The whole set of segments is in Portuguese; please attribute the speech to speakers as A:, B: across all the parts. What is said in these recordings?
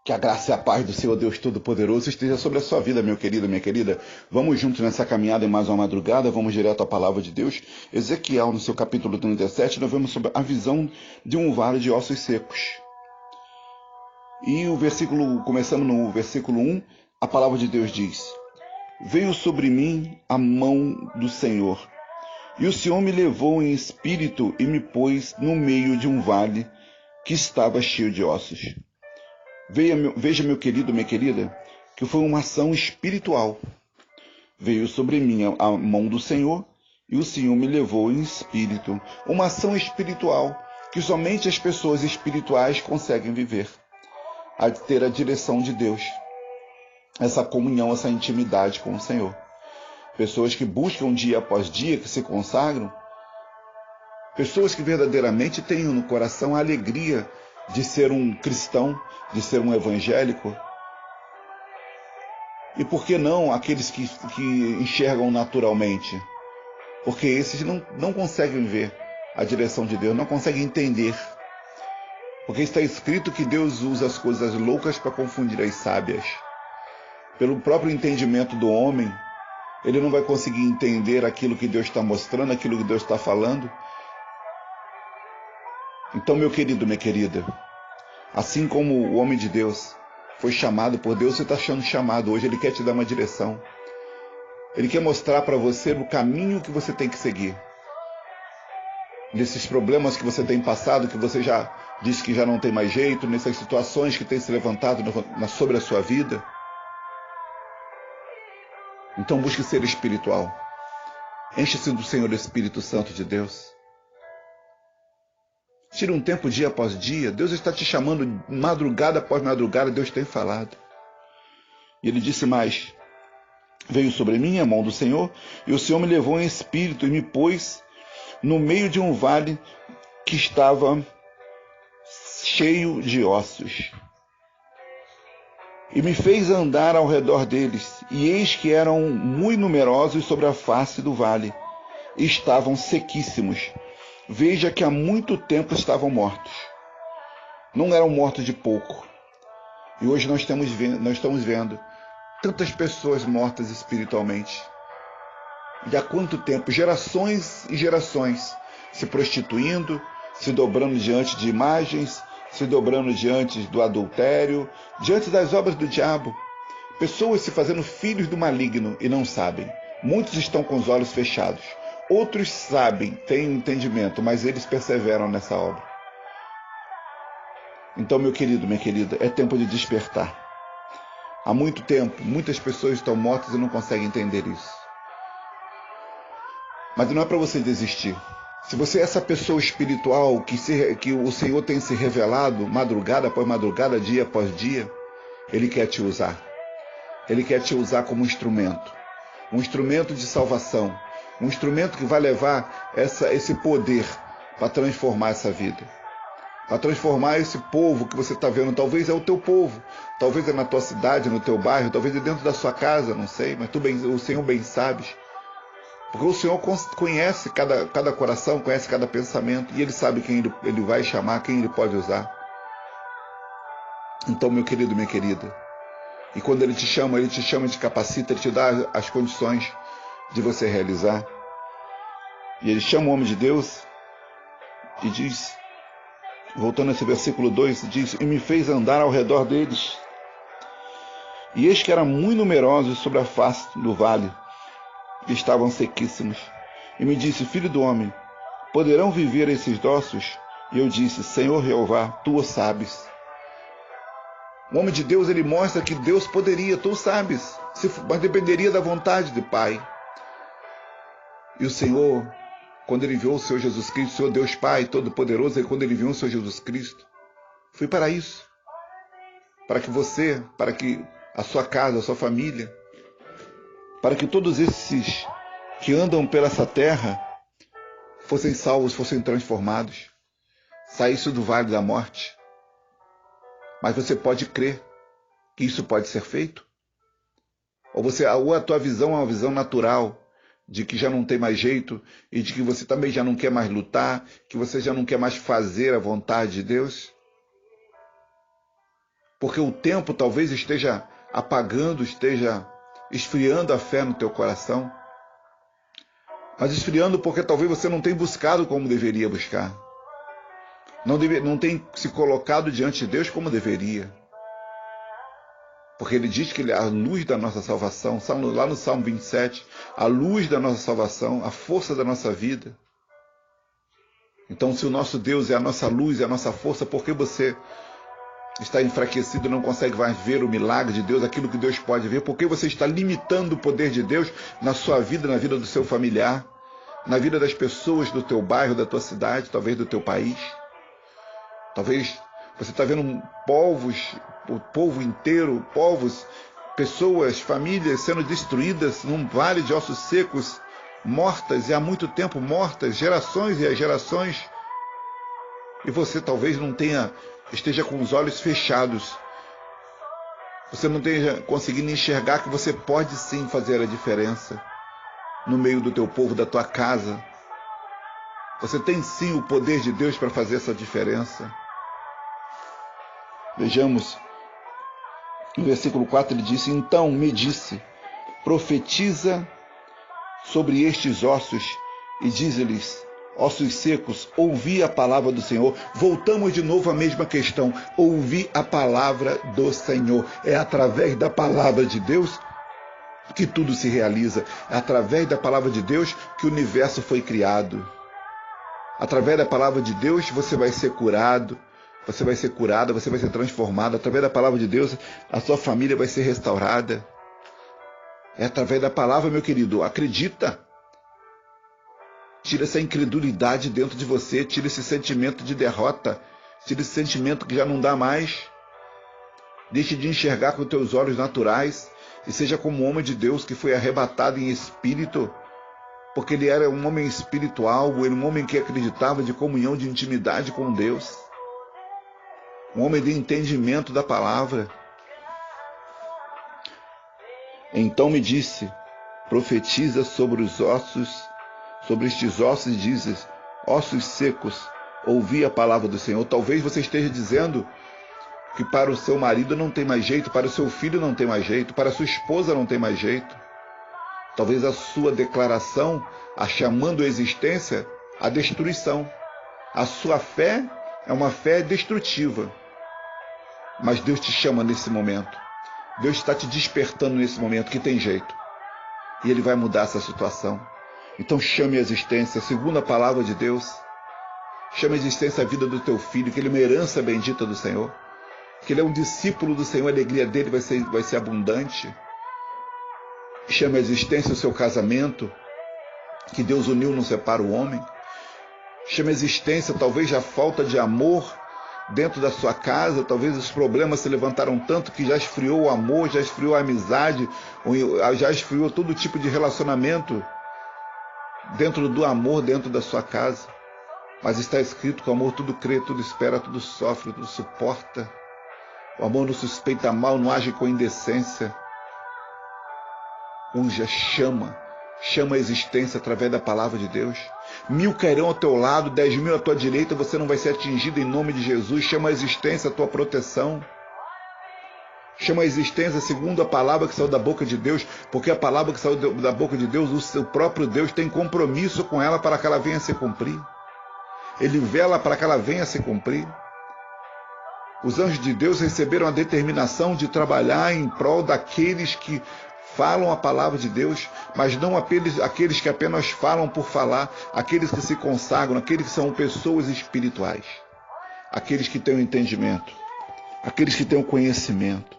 A: Que a graça e a paz do Senhor Deus Todo-Poderoso esteja sobre a sua vida, meu querido, minha querida. Vamos juntos nessa caminhada em mais uma madrugada, vamos direto à palavra de Deus. Ezequiel, no seu capítulo 37, nós vemos sobre a visão de um vale de ossos secos. E começando no versículo 1, a palavra de Deus diz: Veio sobre mim a mão do Senhor, e o Senhor me levou em espírito e me pôs no meio de um vale que estava cheio de ossos. Veja, meu querido, minha querida, que foi uma ação espiritual. Veio sobre mim a mão do Senhor e o Senhor me levou em espírito. Uma ação espiritual que somente as pessoas espirituais conseguem viver. A ter a direção de Deus. Essa comunhão, essa intimidade com o Senhor. Pessoas que buscam dia após dia, que se consagram. Pessoas que verdadeiramente têm no coração a alegria de ser um cristão, de ser um evangélico. E por que não aqueles que enxergam naturalmente? Porque esses não conseguem ver a direção de Deus, não conseguem entender. Porque está escrito que Deus usa as coisas loucas para confundir as sábias. Pelo próprio entendimento do homem, ele não vai conseguir entender aquilo que Deus está mostrando, aquilo que Deus está falando. Então, meu querido, minha querida, assim como o homem de Deus foi chamado por Deus, você está sendo chamado hoje. Ele quer te dar uma direção. Ele quer mostrar para você o caminho que você tem que seguir. Nesses problemas que você tem passado, que você já disse que já não tem mais jeito, nessas situações que tem se levantado sobre a sua vida. Então busque ser espiritual. Enche-se do Senhor Espírito Santo de Deus. Tira um tempo dia após dia. Deus está te chamando madrugada após madrugada. Deus tem falado. E ele disse mais: Veio sobre mim a mão do Senhor, e o Senhor me levou em espírito e me pôs no meio de um vale que estava cheio de ossos. E me fez andar ao redor deles, e eis que eram muito numerosos sobre a face do vale, e estavam sequíssimos. Veja que há muito tempo estavam mortos. Não eram mortos de pouco. E hoje nós estamos vendo tantas pessoas mortas espiritualmente. E há quanto tempo? Gerações e gerações se prostituindo, se dobrando diante de imagens, se dobrando diante do adultério, diante das obras do diabo. Pessoas se fazendo filhos do maligno e não sabem. Muitos estão com os olhos fechados. Outros sabem, têm entendimento, mas eles perseveram nessa obra. Então, meu querido, minha querida, é tempo de despertar. Há muito tempo, muitas pessoas estão mortas e não conseguem entender isso. Mas não é para você desistir. Se você é essa pessoa espiritual que o Senhor tem se revelado madrugada após madrugada, dia após dia, Ele quer te usar. Ele quer te usar como um instrumento de salvação, um instrumento que vai levar esse poder para transformar essa vida, para transformar esse povo que você está vendo. Talvez é o teu povo, talvez é na tua cidade, no teu bairro, talvez é dentro da sua casa, não sei, mas o Senhor bem sabes. Porque o Senhor conhece cada coração, conhece cada pensamento, e Ele sabe quem Ele vai chamar, quem Ele pode usar. Então, meu querido, minha querida, e quando Ele te chama, Ele te capacita, Ele te dá as condições de você realizar. E Ele chama o homem de Deus e diz, voltando a esse versículo 2, diz: E me fez andar ao redor deles. E eis que eram muito numerosos sobre a face do vale, e estavam sequíssimos. E me disse: Filho do homem, poderão viver esses ossos? E eu disse: Senhor Jeová, tu o sabes. O homem de Deus, ele mostra que Deus poderia, tu sabes, mas dependeria da vontade do Pai. E o Senhor, quando Ele enviou o Senhor Jesus Cristo, o Senhor Deus Pai Todo-Poderoso, quando Ele enviou o Senhor Jesus Cristo, foi para isso. Para que você, para que a sua casa, a sua família, para que todos esses que andam pela essa terra fossem salvos, fossem transformados, saíssem do vale da morte. Mas você pode crer que isso pode ser feito? Ou a tua visão é uma visão natural, de que já não tem mais jeito, e de que você também já não quer mais lutar, que você já não quer mais fazer a vontade de Deus? porque o tempo talvez esteja apagando, esteja esfriando a fé no teu coração. Mas esfriando porque talvez você não tenha buscado como deveria buscar. Não tem se colocado diante de Deus como deveria. Porque ele diz que ele é a luz da nossa salvação. Lá no Salmo 27, a luz da nossa salvação, a força da nossa vida. Então, se o nosso Deus é a nossa luz, é a nossa força, por que você está enfraquecido e não consegue mais ver o milagre de Deus, aquilo que Deus pode ver? Por que você está limitando o poder de Deus na sua vida, na vida do seu familiar, na vida das pessoas do teu bairro, da tua cidade, talvez do teu país? Talvez você está vendo o povo inteiro, pessoas, famílias sendo destruídas num vale de ossos secos, mortas, e há muito tempo mortas, gerações e gerações. E você talvez esteja com os olhos fechados. Você não esteja conseguindo enxergar que você pode sim fazer a diferença no meio do teu povo, da tua casa. Você tem sim o poder de Deus para fazer essa diferença. Vejamos, no versículo 4 ele disse: então me disse, profetiza sobre estes ossos e dize-lhes, ossos secos, ouvi a palavra do Senhor. Voltamos de novo à mesma questão, ouvi a palavra do Senhor. É através da palavra de Deus que tudo se realiza. É através da palavra de Deus que o universo foi criado. Através da palavra de Deus você vai ser curado, você vai ser curada, você vai ser transformada. Através da palavra de Deus a sua família vai ser restaurada. É através da palavra, meu querido. Acredita. Tira essa incredulidade dentro de você. Tira esse sentimento de derrota. Tira esse sentimento que já não dá mais. Deixe de enxergar com teus olhos naturais. E seja como um homem de Deus que foi arrebatado em espírito. Porque ele era um homem espiritual. Ele era um homem que acreditava de comunhão, de intimidade com Deus. Um homem de entendimento da palavra. Então me disse, profetiza sobre os ossos, sobre estes ossos, e dizes, ossos secos, ouvi a palavra do Senhor. Talvez você esteja dizendo que para o seu marido não tem mais jeito, para o seu filho não tem mais jeito, para a sua esposa não tem mais jeito. Talvez a sua declaração, a chamando a existência, a destruição. A sua fé é uma fé destrutiva. Mas Deus te chama nesse momento. Deus está te despertando nesse momento que tem jeito. E Ele vai mudar essa situação. Então chame a existência, segundo a palavra de Deus. Chame a existência a vida do teu filho, que ele é uma herança bendita do Senhor. Que ele é um discípulo do Senhor, a alegria dele vai ser abundante. Chame a existência o seu casamento, que Deus uniu, não separa o homem. Chame a existência talvez a falta de amor dentro da sua casa, talvez os problemas se levantaram tanto que já esfriou o amor, já esfriou a amizade, já esfriou todo tipo de relacionamento dentro do amor, dentro da sua casa. Mas está escrito que o amor tudo crê, tudo espera, tudo sofre, tudo suporta. O amor não suspeita mal, não age com indecência. Unja, chama a existência através da palavra de Deus. 1000 cairão ao teu lado, 10.000 à tua direita, você não vai ser atingido em nome de Jesus. Chama a existência a tua proteção. Chama a existência segundo a palavra que saiu da boca de Deus, porque a palavra que saiu da boca de Deus, o seu próprio Deus tem compromisso com ela para que ela venha a se cumprir. Ele vela para que ela venha a se cumprir. Os anjos de Deus receberam a determinação de trabalhar em prol daqueles que falam a palavra de Deus, mas não aqueles que apenas falam por falar, aqueles que se consagram, aqueles que são pessoas espirituais, aqueles que têm o entendimento, aqueles que têm o conhecimento,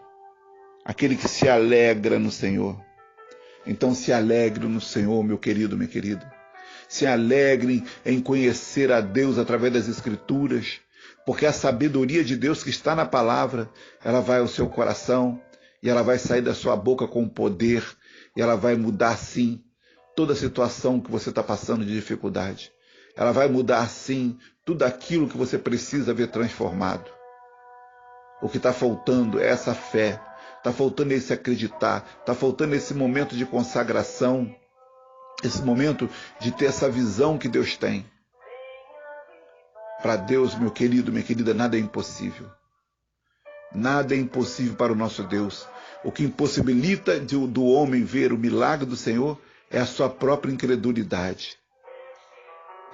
A: aquele que se alegra no Senhor. Então se alegre no Senhor, meu querido, minha querida. Se alegre em conhecer a Deus através das Escrituras, porque a sabedoria de Deus que está na palavra, ela vai ao seu coração, e ela vai sair da sua boca com poder, e ela vai mudar sim toda a situação que você está passando de dificuldade. Ela vai mudar sim tudo aquilo que você precisa ver transformado. O que está faltando é essa fé, está faltando esse acreditar, está faltando esse momento de consagração, esse momento de ter essa visão que Deus tem. Para Deus, meu querido, minha querida, nada é impossível. Nada é impossível para o nosso Deus. O que impossibilita do homem ver o milagre do Senhor é a sua própria incredulidade.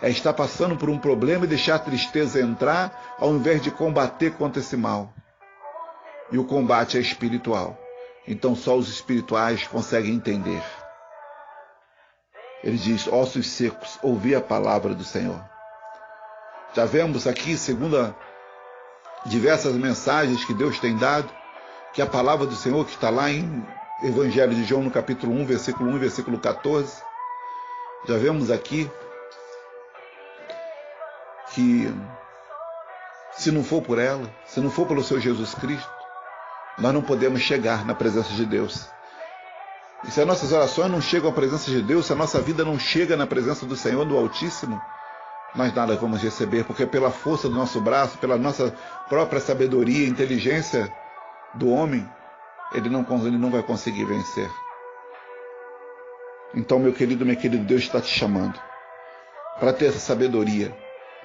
A: É estar passando por um problema e deixar a tristeza entrar, ao invés de combater contra esse mal. E o combate é espiritual. Então só os espirituais conseguem entender. Ele diz: ossos secos, ouvi a palavra do Senhor. Já vemos aqui, segundo diversas mensagens que Deus tem dado, que a palavra do Senhor, que está lá em Evangelho de João, no capítulo 1, versículo 1 e versículo 14, já vemos aqui que se não for por ela, se não for pelo Senhor Jesus Cristo, nós não podemos chegar na presença de Deus. E se as nossas orações não chegam à presença de Deus, se a nossa vida não chega na presença do Senhor, do Altíssimo, nós nada vamos receber, porque pela força do nosso braço, pela nossa própria sabedoria e inteligência do homem, ele não vai conseguir vencer. Então, meu querido, Deus está te chamando para ter essa sabedoria,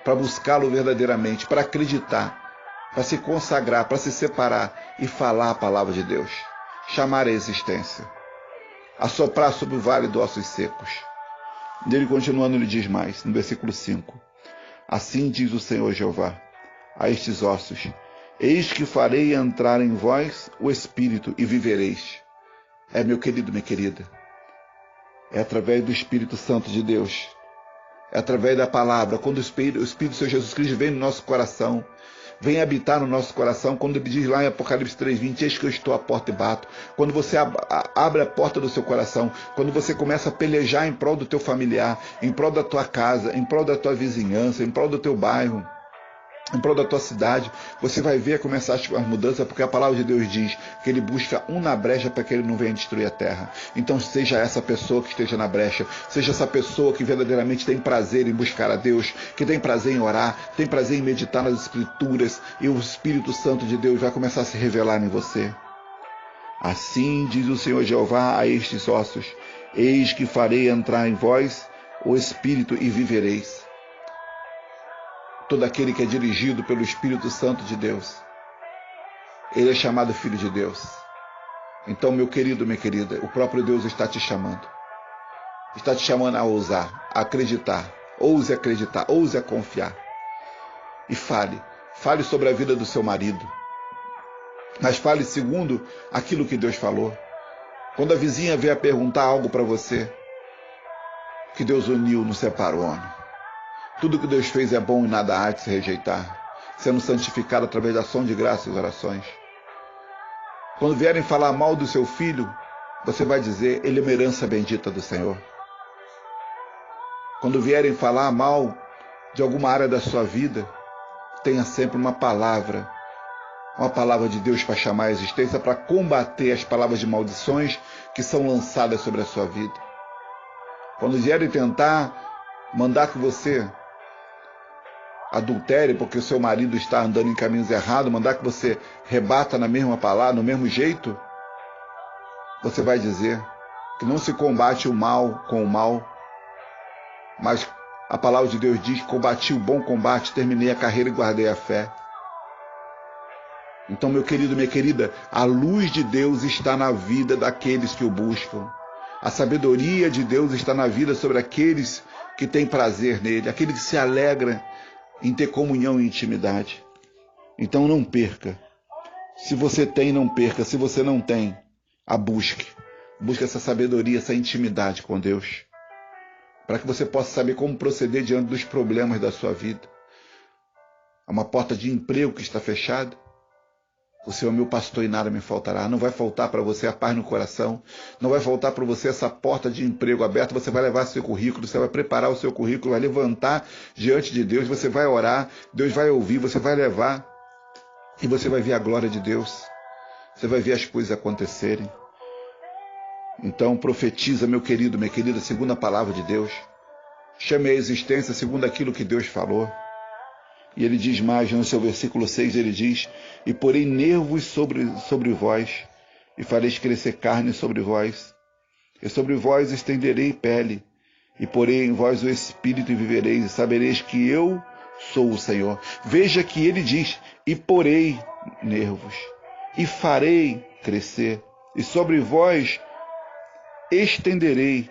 A: para buscá-lo verdadeiramente, para acreditar, para se consagrar, para se separar e falar a palavra de Deus, chamar a existência, assoprar sobre o vale dos ossos secos. E ele continuando, ele diz mais, no versículo 5: assim diz o Senhor Jeová a estes ossos: eis que farei entrar em vós o Espírito e vivereis. Meu querido, minha querida, é através do Espírito Santo de Deus, é através da palavra, quando o Espírito do Senhor Jesus Cristo vem no nosso coração, vem habitar no nosso coração, quando ele diz lá em Apocalipse 3:20, eis que eu estou à porta e bato. Quando você abre a porta do seu coração, quando você começa a pelejar em prol do teu familiar, em prol da tua casa, em prol da tua vizinhança, em prol do teu bairro, em prol da tua cidade, você vai ver começar as mudanças, porque a palavra de Deus diz que ele busca um na brecha para que ele não venha destruir a terra. Então seja essa pessoa que esteja na brecha, seja essa pessoa que verdadeiramente tem prazer em buscar a Deus, que tem prazer em orar, tem prazer em meditar nas Escrituras, e o Espírito Santo de Deus vai começar a se revelar em você. Assim diz o Senhor Jeová a estes ossos: eis que farei entrar em vós o Espírito e vivereis. Todo aquele que é dirigido pelo Espírito Santo de Deus, ele é chamado Filho de Deus. Então, meu querido, minha querida, o próprio Deus está te chamando. Está te chamando a ousar, a acreditar. Ouse acreditar, ouse a confiar. E fale sobre a vida do seu marido. Mas fale segundo aquilo que Deus falou. Quando a vizinha vier perguntar algo para você, que Deus uniu, não separou, homem. Tudo que Deus fez é bom e nada há de se rejeitar, sendo santificado através da ação de graça e orações. Quando vierem falar mal do seu filho, você vai dizer: ele é uma herança bendita do Senhor. Quando vierem falar mal de alguma área da sua vida, tenha sempre uma palavra de Deus para chamar a existência, para combater as palavras de maldições que são lançadas sobre a sua vida. Quando vierem tentar mandar que você adultere porque o seu marido está andando em caminhos errados, mandar que você rebata na mesma palavra, no mesmo jeito, você vai dizer que não se combate o mal com o mal, mas a palavra de Deus diz: combati o bom combate, terminei a carreira e guardei a fé. Então, meu querido, minha querida, a luz de Deus está na vida daqueles que o buscam. A sabedoria de Deus está na vida sobre aqueles que têm prazer nele, aquele que se alegra em ter comunhão e intimidade. Então não perca. Se você tem, não perca. Se você não tem, a busque. Busque essa sabedoria, essa intimidade com Deus, para que você possa saber como proceder diante dos problemas da sua vida. Há uma porta de emprego que está fechada. O Senhor é meu pastor e nada me faltará. Não vai faltar para você a paz no coração. Não vai faltar para você essa porta de emprego aberta. Você vai levar seu currículo, você vai preparar o seu currículo, vai levantar diante de Deus, você vai orar, Deus vai ouvir, você vai levar e você vai ver a glória de Deus. Você vai ver as coisas acontecerem. Então profetiza, meu querido, minha querida, segundo a palavra de Deus. Chame a existência segundo aquilo que Deus falou. E ele diz mais, no seu versículo 6, ele diz: e porei nervos sobre vós, e fareis crescer carne sobre vós, e sobre vós estenderei pele, e porei em vós o Espírito e vivereis, e sabereis que eu sou o Senhor. Veja que ele diz: e porei nervos. e farei crescer, e sobre vós estenderei,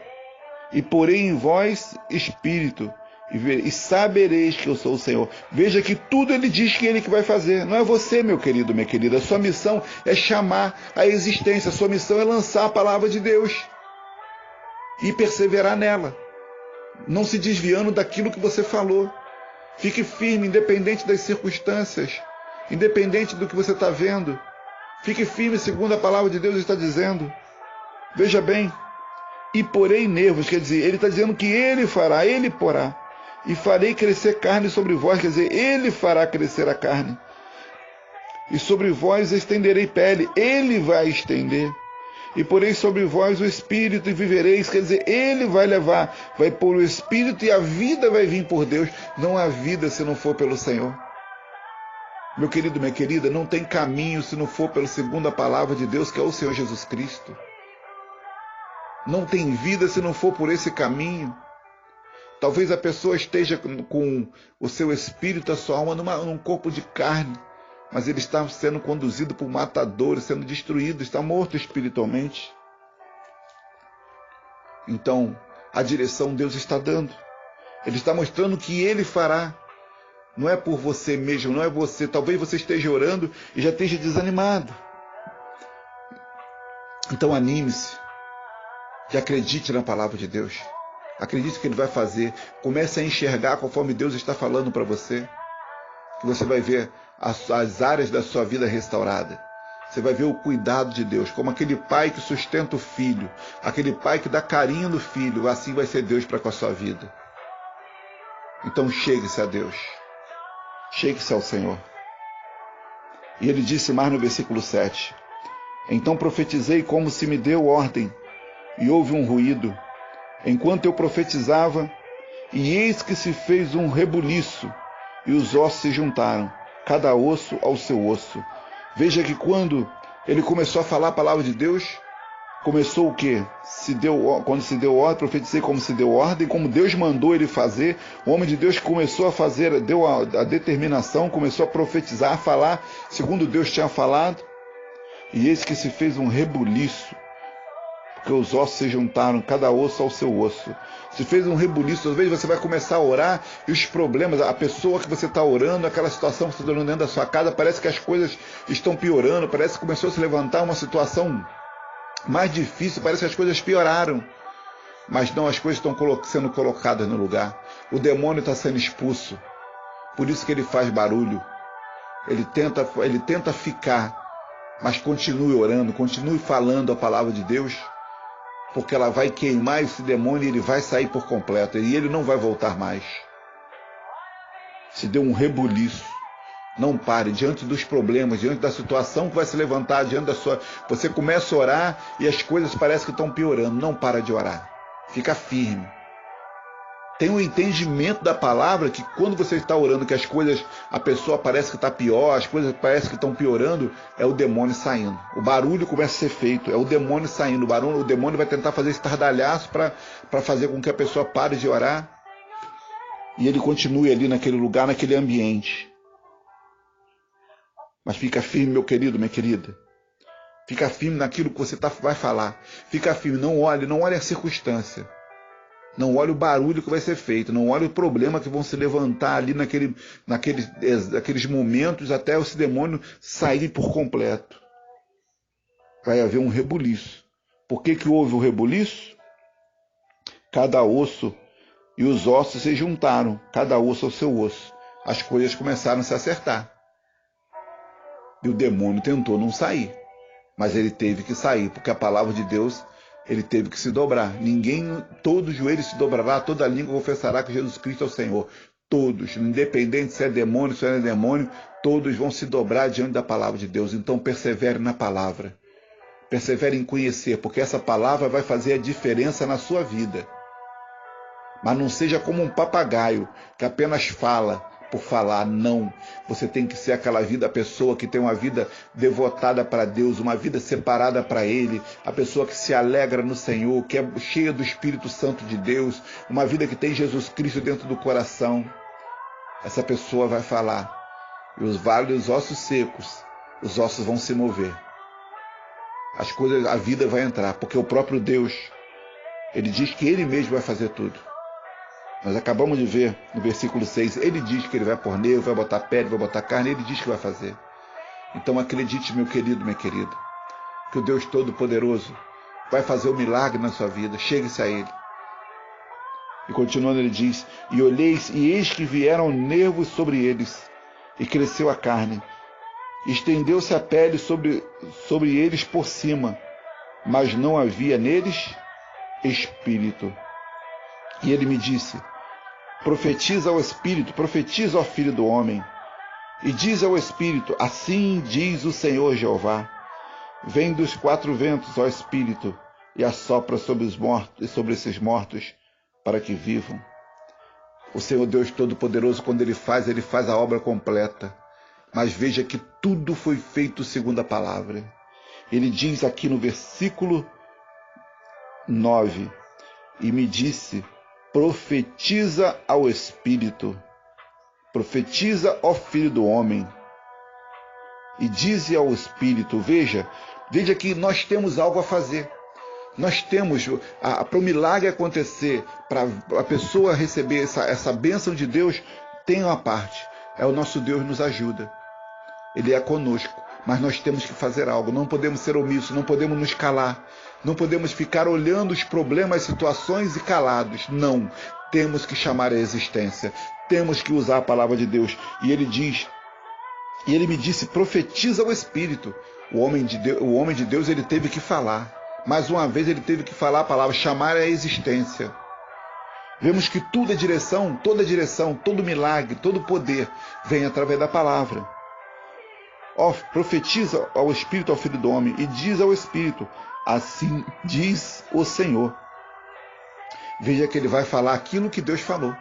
A: e porei em vós espírito, e sabereis que eu sou o Senhor. Veja que tudo ele diz que ele que vai fazer. Não é você, meu querido, minha querida. A sua missão é chamar a existência. A sua missão é lançar a palavra de Deus e perseverar nela, não se desviando daquilo que você falou. Fique firme, independente das circunstâncias, independente do que você está vendo. Fique firme segundo a palavra de Deus está dizendo. Veja bem, e porei nervos, quer dizer, ele está dizendo que ele fará, ele porá. E farei crescer carne sobre vós, quer dizer, ele fará crescer a carne. E sobre vós estenderei pele, ele vai estender. E porei sobre vós o Espírito e vivereis, quer dizer, ele vai levar, vai pôr o Espírito e a vida vai vir por Deus. Não há vida se não for pelo Senhor. Meu querido, minha querida, não tem caminho se não for pela segunda palavra de Deus, que é o Senhor Jesus Cristo. Não tem vida se não for por esse caminho. Talvez a pessoa esteja com o seu espírito, a sua alma num corpo de carne, mas ele está sendo conduzido por matadores, sendo destruído, está morto espiritualmente. Então, a direção Deus está dando. Ele está mostrando que ele fará. Não é por você mesmo, não é você. Talvez você esteja orando e já esteja desanimado. Então anime-se. E acredite na palavra de Deus. Acredite que ele vai fazer. Comece a enxergar conforme Deus está falando para você. Que você vai ver as áreas da sua vida restauradas. Você vai ver o cuidado de Deus. Como aquele pai que sustenta o filho. Aquele pai que dá carinho no filho. Assim vai ser Deus para com a sua vida. Então chegue-se a Deus. Chegue-se ao Senhor. E ele disse mais no versículo 7. Então profetizei como se me deu ordem. E houve um ruído. Enquanto eu profetizava, e eis que se fez um rebuliço, e os ossos se juntaram, cada osso ao seu osso. Veja que quando ele começou a falar a palavra de Deus, começou o quê? Quando se deu ordem, profetizei como se deu ordem, como Deus mandou ele fazer. O homem de Deus começou a fazer, deu a determinação, começou a profetizar, a falar, segundo Deus tinha falado. E eis que se fez um rebuliço, porque os ossos se juntaram, cada osso ao seu osso. Se fez um rebuliço, às vezes você vai começar a orar e os problemas, a pessoa que você está orando, aquela situação que você está orando dentro da sua casa, parece que as coisas estão piorando, parece que começou a se levantar uma situação mais difícil, parece que as coisas pioraram. Mas não, as coisas estão sendo colocadas no lugar. O demônio está sendo expulso. Por isso que ele faz barulho. Ele tenta ficar, mas continue orando, continue falando a palavra de Deus, porque ela vai queimar esse demônio e ele vai sair por completo, e ele não vai voltar mais. Se deu um rebuliço. Não pare diante dos problemas, diante da situação que vai se levantar, diante da sua... Você começa a orar e as coisas parecem que estão piorando. Não para de orar. Fica firme. Tem um entendimento da palavra que quando você está orando que as coisas, a pessoa parece que está pior, as coisas parecem que estão piorando, é o demônio saindo. O barulho começa a ser feito, é o demônio saindo. O demônio vai tentar fazer estardalhaço para fazer com que a pessoa pare de orar. E ele continue ali naquele lugar, naquele ambiente. Mas fica firme, meu querido, minha querida. Fica firme naquilo que você vai falar. Fica firme, não olhe a circunstância. Não olhe o barulho que vai ser feito. Não olhe o problema que vão se levantar ali naqueles momentos até esse demônio sair por completo. Vai haver um rebuliço. Por que houve o rebuliço? Cada osso e os ossos se juntaram. Cada osso ao seu osso. As coisas começaram a se acertar. E o demônio tentou não sair. Mas ele teve que sair, porque a palavra de Deus, ele teve que se dobrar. Todo joelho se dobrará, toda língua confessará que Jesus Cristo é o Senhor. Todos, independente se é demônio, se não é demônio, todos vão se dobrar diante da palavra de Deus. Então persevere na palavra. Persevere em conhecer, porque essa palavra vai fazer a diferença na sua vida. Mas não seja como um papagaio que apenas fala por falar, não. Você tem que ser aquela vida, a pessoa que tem uma vida devotada para Deus, uma vida separada para Ele, a pessoa que se alegra no Senhor, que é cheia do Espírito Santo de Deus, uma vida que tem Jesus Cristo dentro do coração. Essa pessoa vai falar, e os vales, os ossos secos, os ossos vão se mover. As coisas, a vida vai entrar, porque o próprio Deus, ele diz que ele mesmo vai fazer tudo. Nós acabamos de ver no versículo 6, ele diz que ele vai pôr nervo, vai botar pele, vai botar carne, ele diz que vai fazer. Então acredite, meu querido, minha querida, que o Deus Todo-Poderoso vai fazer um milagre na sua vida. Chegue-se a ele. E continuando ele diz, e olheis, e eis que vieram nervos sobre eles, e cresceu a carne, estendeu-se a pele sobre eles por cima, mas não havia neles espírito. E ele me disse, profetiza ao Espírito, profetiza ao Filho do Homem, e diz ao Espírito, assim diz o Senhor Jeová, vem dos 4 ventos, ó Espírito, e assopra sobre os mortos e sobre esses mortos, para que vivam. O Senhor Deus Todo-Poderoso, quando ele faz a obra completa. Mas veja que tudo foi feito segundo a palavra. Ele diz aqui no versículo 9, e me disse, profetiza ao Espírito, profetiza ao Filho do Homem, e dize ao Espírito, veja que nós temos algo a fazer. Nós temos, para o milagre acontecer, para a pessoa receber essa bênção de Deus, tem uma parte. É o nosso Deus nos ajuda. Ele é conosco, mas nós temos que fazer algo. Não podemos ser omissos, não podemos nos calar. Não podemos ficar olhando os problemas, situações e calados. Não, temos que chamar a existência. Temos que usar a palavra de Deus. E ele diz, e ele me disse, profetiza ao Espírito. O homem de Deus, ele teve que falar. Mais uma vez ele teve que falar a palavra, chamar a existência. Vemos que toda direção, todo milagre, todo poder vem através da palavra. Profetiza ao Espírito, ao Filho do Homem, e diz ao Espírito, assim diz o Senhor. Veja que ele vai falar aquilo que Deus falou.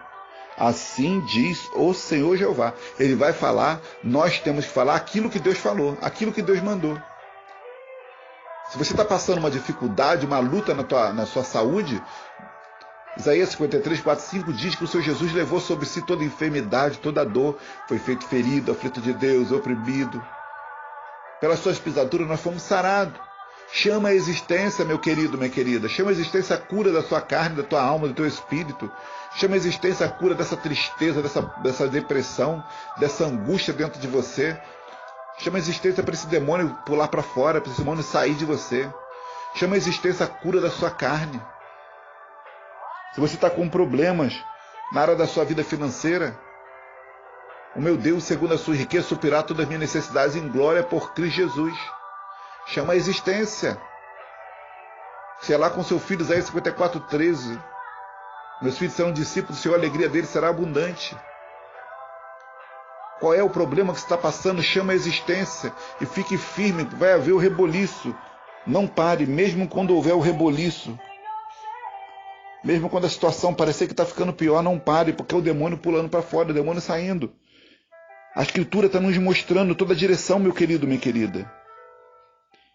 A: Assim diz o Senhor Jeová. Ele vai falar, nós temos que falar aquilo que Deus falou, aquilo que Deus mandou. Se você está passando uma dificuldade, uma luta na sua saúde, Isaías 53, 4, 5 diz que o Senhor Jesus levou sobre si toda enfermidade, toda dor, foi feito ferido, aflito de Deus, oprimido. Pelas suas pisaduras nós fomos sarados. Chama a existência, meu querido, minha querida. Chama a existência a cura da sua carne, da tua alma, do teu espírito. Chama a existência a cura dessa tristeza, dessa depressão, dessa angústia dentro de você. Chama a existência para esse demônio pular para fora, para esse demônio sair de você. Chama a existência a cura da sua carne. Se você está com problemas na área da sua vida financeira, o meu Deus, segundo a sua riqueza, suprirá todas as minhas necessidades em glória por Cristo Jesus. Chama a existência. Se lá com seu filho, Isaías 54, 13. Meus filhos serão discípulos do Senhor, a alegria deles será abundante. Qual é o problema que você está passando? Chama a existência e fique firme, vai haver o reboliço. Não pare, mesmo quando houver o reboliço. Mesmo quando a situação parecer que está ficando pior, não pare, porque é o demônio pulando para fora, o demônio saindo. A Escritura está nos mostrando toda a direção, meu querido, minha querida.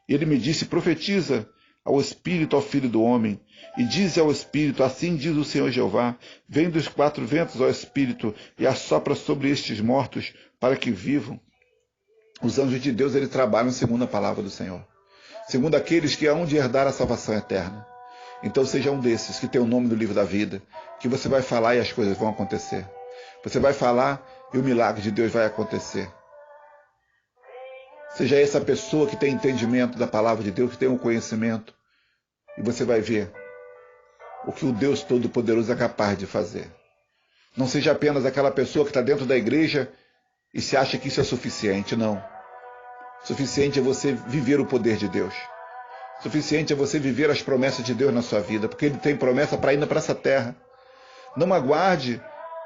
A: E ele me disse, profetiza ao Espírito, ao Filho do Homem, e diz ao Espírito, assim diz o Senhor Jeová, vem dos 4 ventos, ó Espírito, e assopra sobre estes mortos, para que vivam. Os anjos de Deus, eles trabalham segundo a palavra do Senhor, segundo aqueles que hão de herdar a salvação eterna. Então seja um desses que tem o nome no livro da vida, que você vai falar e as coisas vão acontecer. Você vai falar e o milagre de Deus vai acontecer. Seja essa pessoa que tem entendimento da palavra de Deus, que tem um conhecimento, e você vai ver o que o Deus Todo-Poderoso é capaz de fazer. Não seja apenas aquela pessoa que está dentro da igreja e se acha que isso é suficiente, não. Suficiente é você viver o poder de Deus. Suficiente é você viver as promessas de Deus na sua vida, porque Ele tem promessa para ir para essa terra. Não aguarde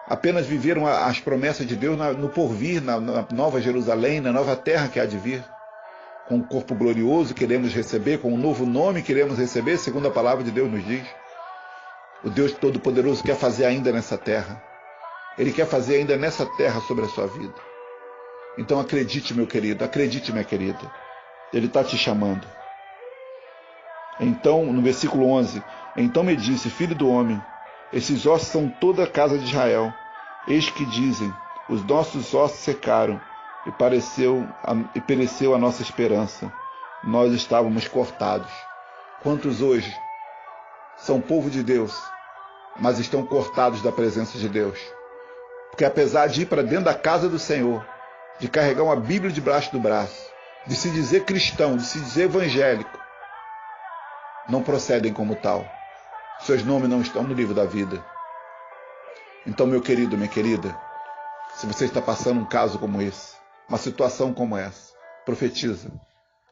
A: apenas viver as promessas de Deus no porvir, na nova Jerusalém, na nova terra que há de vir. Com um corpo glorioso queremos receber, com um novo nome queremos receber, segundo a palavra de Deus nos diz. O Deus Todo-Poderoso quer fazer ainda nessa terra. Ele quer fazer ainda nessa terra sobre a sua vida. Então acredite, meu querido, acredite, minha querida. Ele está te chamando. Então, no versículo 11, então me disse, filho do homem, esses ossos são toda a casa de Israel. Eis que dizem, os nossos ossos secaram, e pereceu a nossa esperança. Nós estávamos cortados. Quantos hoje são povo de Deus, mas estão cortados da presença de Deus? Porque apesar de ir para dentro da casa do Senhor, de carregar uma Bíblia debaixo do braço, de se dizer cristão, de se dizer evangélico, não procedem como tal. Seus nomes não estão no livro da vida. Então, meu querido, minha querida, se você está passando um caso como esse, uma situação como essa, profetiza.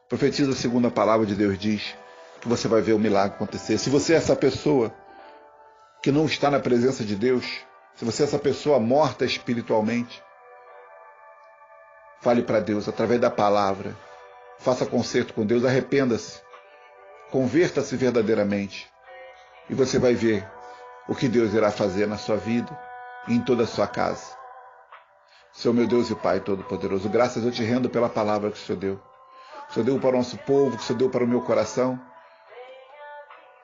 A: Profetiza segundo a palavra de Deus diz, que você vai ver o milagre acontecer. Se você é essa pessoa que não está na presença de Deus, se você é essa pessoa morta espiritualmente, fale para Deus através da palavra. Faça conserto com Deus, arrependa-se. Converta-se verdadeiramente. E você vai ver o que Deus irá fazer na sua vida e em toda a sua casa. Senhor meu Deus e Pai Todo-Poderoso, graças eu te rendo pela palavra que o Senhor deu. O Senhor deu para o nosso povo, que o Senhor deu para o meu coração.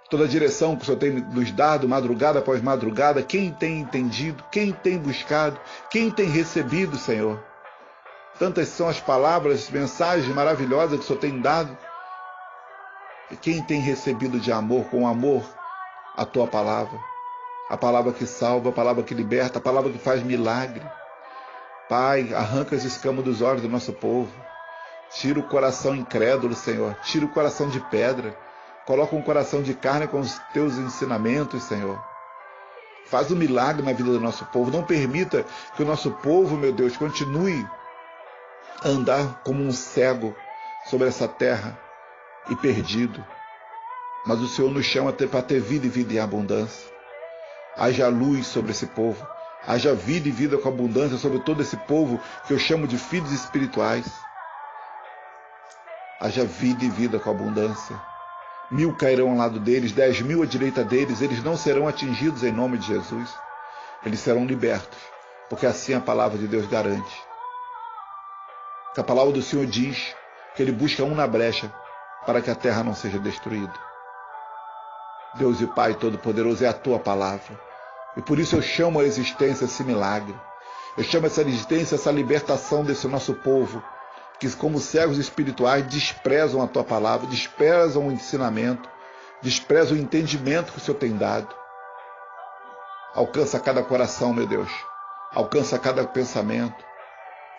A: Toda a direção que o Senhor tem nos dado, madrugada após madrugada, quem tem entendido, quem tem buscado, quem tem recebido, Senhor. Tantas são as palavras, mensagens maravilhosas que o Senhor tem dado. E quem tem recebido de amor, com amor, a Tua palavra. A palavra que salva, a palavra que liberta, a palavra que faz milagre. Pai, arranca as escamas dos olhos do nosso povo. Tira o coração incrédulo, Senhor. Tira o coração de pedra. Coloca um coração de carne com os Teus ensinamentos, Senhor. Faz um milagre na vida do nosso povo. Não permita que o nosso povo, meu Deus, continue a andar como um cego sobre essa terra e perdido. Mas o Senhor nos chama para ter vida e vida em abundância. Haja luz sobre esse povo. Haja vida e vida com abundância sobre todo esse povo que eu chamo de filhos espirituais. Haja vida e vida com abundância. 1000 cairão ao lado deles, 10.000 à direita deles, eles não serão atingidos em nome de Jesus. Eles serão libertos, porque assim a palavra de Deus garante. Que a palavra do Senhor diz que Ele busca um na brecha para que a terra não seja destruída. Deus e Pai Todo-Poderoso, é a Tua palavra. E por isso eu chamo a existência esse milagre. Eu chamo essa existência, essa libertação desse nosso povo, que como cegos espirituais desprezam a Tua palavra, desprezam o ensinamento, desprezam o entendimento que o Senhor tem dado. Alcança cada coração, meu Deus. Alcança cada pensamento.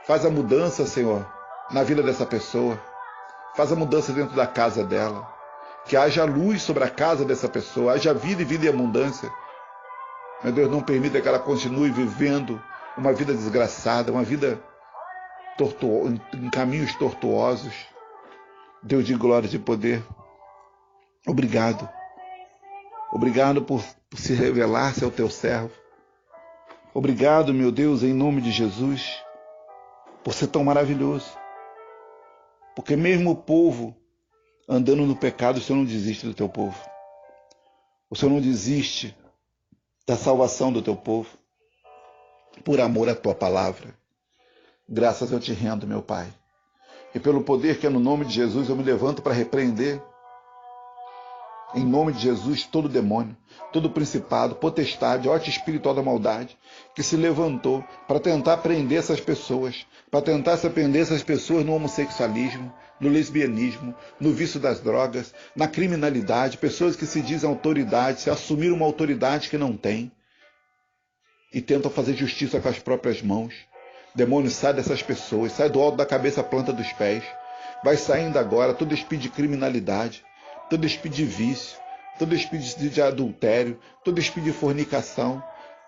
A: Faz a mudança, Senhor, na vida dessa pessoa. Faz a mudança dentro da casa dela. Que haja luz sobre a casa dessa pessoa, haja vida e vida em abundância. Meu Deus, não permita que ela continue vivendo uma vida desgraçada, uma vida em caminhos tortuosos. Deus de glória e de poder, obrigado. Obrigado por se revelar-se ao Teu servo. Obrigado, meu Deus, em nome de Jesus, por ser tão maravilhoso. Porque mesmo o povo andando no pecado, o Senhor não desiste do Teu povo. O Senhor não desiste da salvação do Teu povo, por amor à Tua palavra. Graças eu te rendo, meu Pai. E pelo poder que é no nome de Jesus, eu me levanto para repreender, em nome de Jesus, todo demônio, todo principado, potestade, horte espiritual da maldade, que se levantou para tentar prender essas pessoas, para tentar se prender essas pessoas no homossexualismo, no lesbianismo, no vício das drogas, na criminalidade, pessoas que se dizem autoridade, se assumiram uma autoridade que não tem, e tentam fazer justiça com as próprias mãos. Demônio, sai dessas pessoas, sai do alto da cabeça à planta dos pés. Vai saindo agora todo espírito de criminalidade, todo espírito de vício, todo espírito de adultério, todo espírito de fornicação,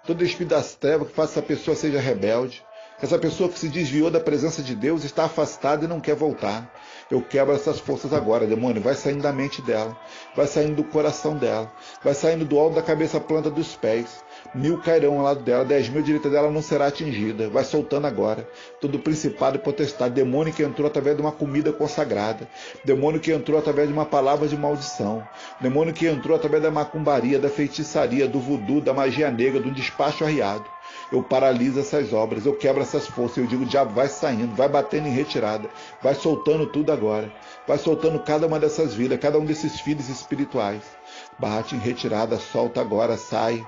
A: todo espírito das trevas que faz essa pessoa seja rebelde. Essa pessoa que se desviou da presença de Deus está afastada e não quer voltar. Eu quebro essas forças agora, demônio. Vai saindo da mente dela, vai saindo do coração dela, vai saindo do alto da cabeça à planta dos pés. 1000 cairão ao lado dela, 10.000 à direita dela não será atingida. Vai soltando agora. Todo principado e potestade, demônio que entrou através de uma comida consagrada, demônio que entrou através de uma palavra de maldição, demônio que entrou através da macumbaria, da feitiçaria, do voodoo, da magia negra, do despacho arriado. Eu paraliso essas obras, eu quebro essas forças, eu digo, o diabo vai saindo, vai batendo em retirada, vai soltando tudo agora, vai soltando cada uma dessas vidas, cada um desses filhos espirituais. Bate em retirada, solta agora, sai.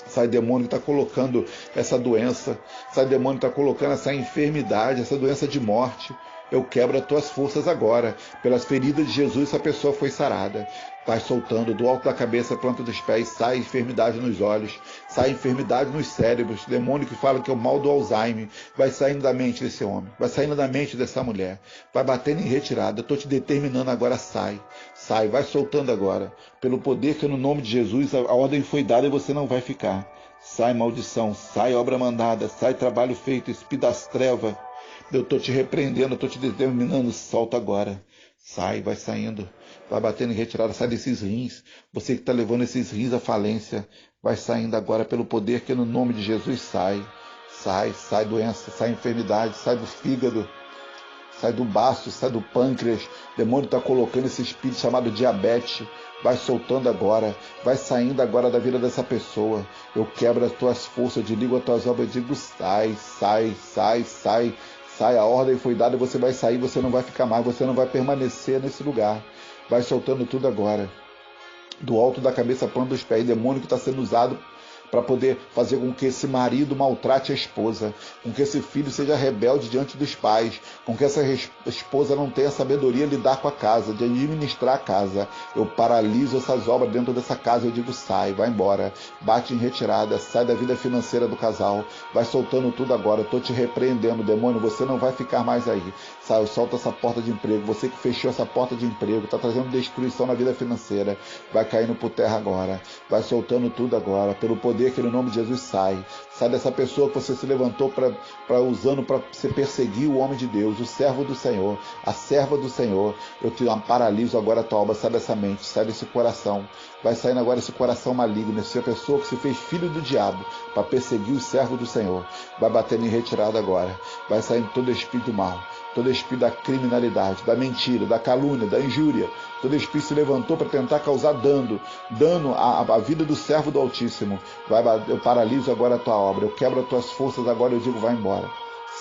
A: Sai demônio que está colocando essa doença. Sai demônio que está colocando essa enfermidade, essa doença de morte. Eu quebro as tuas forças agora. Pelas feridas de Jesus, essa pessoa foi sarada. Vai soltando do alto da cabeça, planta dos pés, sai enfermidade nos olhos, sai enfermidade nos cérebros. Demônio que fala que é o mal do Alzheimer vai saindo da mente desse homem, vai saindo da mente dessa mulher, vai batendo em retirada. Eu estou te determinando agora, sai. Sai, vai soltando agora. Pelo poder que no nome de Jesus a ordem foi dada e você não vai ficar. Sai maldição, sai obra mandada, sai trabalho feito, espírito das trevas. Eu estou te repreendendo, eu estou te determinando, solta agora. Sai, vai saindo, vai batendo em retirada, sai desses rins. Você que está levando esses rins à falência, vai saindo agora pelo poder que no nome de Jesus sai. Sai doença, sai enfermidade, sai do fígado, sai do baço, sai do pâncreas. O demônio está colocando esse espírito chamado diabetes. Vai soltando agora, vai saindo agora da vida dessa pessoa. Eu quebro as tuas forças, eu desligo as tuas obras, eu digo sai. Sai, a ordem foi dada e você vai sair, você não vai ficar mais, você não vai permanecer nesse lugar. Vai soltando tudo agora. Do alto da cabeça, planta dos pés, demônio que está sendo usado para poder fazer com que esse marido maltrate a esposa, com que esse filho seja rebelde diante dos pais, com que essa esposa não tenha sabedoria de lidar com a casa, de administrar a casa. Eu paraliso essas obras dentro dessa casa, eu digo sai, vai embora, bate em retirada, sai da vida financeira do casal, vai soltando tudo agora. Eu estou te repreendendo, demônio, você não vai ficar mais aí. Sai, solta essa porta de emprego, você que fechou essa porta de emprego, está trazendo destruição na vida financeira, vai caindo por terra agora, vai soltando tudo agora, pelo poder que no nome de Jesus sai dessa pessoa que você se levantou usando para se perseguir o homem de Deus, o servo do Senhor, a serva do Senhor. Eu te paraliso agora a tua obra, sai dessa mente, sai desse coração, vai saindo agora esse coração maligno, essa pessoa que se fez filho do diabo para perseguir o servo do Senhor, vai batendo em retirada agora, vai saindo todo espírito mal, todo espírito da criminalidade, da mentira, da calúnia, da injúria. Todo espírito se levantou para tentar causar dano à vida do servo do Altíssimo. Eu paraliso agora a tua obra, eu quebro as tuas forças agora, eu digo vai embora.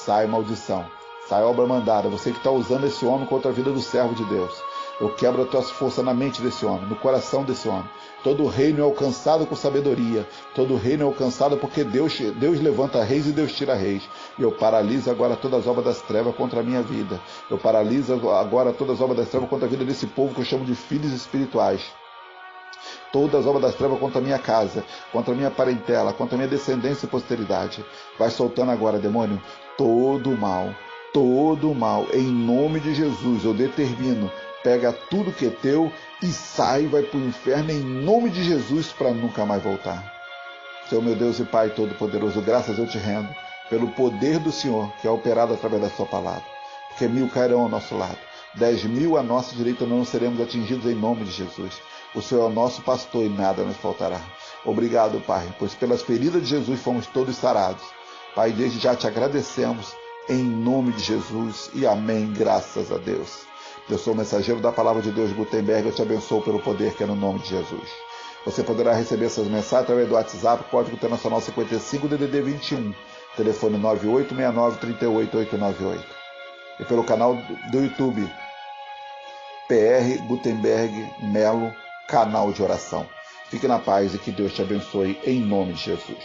A: Sai maldição, sai obra mandada, você que está usando esse homem contra a vida do servo de Deus. Eu quebro as tuas forças na mente desse homem, no coração desse homem. Todo reino é alcançado com sabedoria. Todo reino é alcançado porque Deus levanta reis e Deus tira reis. E eu paraliso agora todas as obras das trevas contra a minha vida. Eu paraliso agora todas as obras das trevas contra a vida desse povo que eu chamo de filhos espirituais. Todas as obras das trevas contra a minha casa, contra a minha parentela, contra a minha descendência e posteridade. Vai soltando agora, demônio, todo o mal, em nome de Jesus, eu determino. Pega tudo que é teu e sai, vai para o inferno em nome de Jesus para nunca mais voltar. Senhor meu Deus e Pai Todo-Poderoso, graças eu te rendo pelo poder do Senhor que é operado através da sua palavra. Porque 1000 cairão ao nosso lado, 10.000 à nossa direita, não seremos atingidos em nome de Jesus. O Senhor é o nosso pastor e nada nos faltará. Obrigado, Pai, pois pelas feridas de Jesus fomos todos sarados. Pai, desde já te agradecemos em nome de Jesus e amém, graças a Deus. Eu sou o mensageiro da Palavra de Deus, Gutenberg. Eu te abençoo pelo poder que é no nome de Jesus. Você poderá receber essas mensagens através do WhatsApp, código internacional 55 DDD 21, telefone 9869-38898. E pelo canal do YouTube, PR Gutenberg Melo, canal de oração. Fique na paz e que Deus te abençoe em nome de Jesus.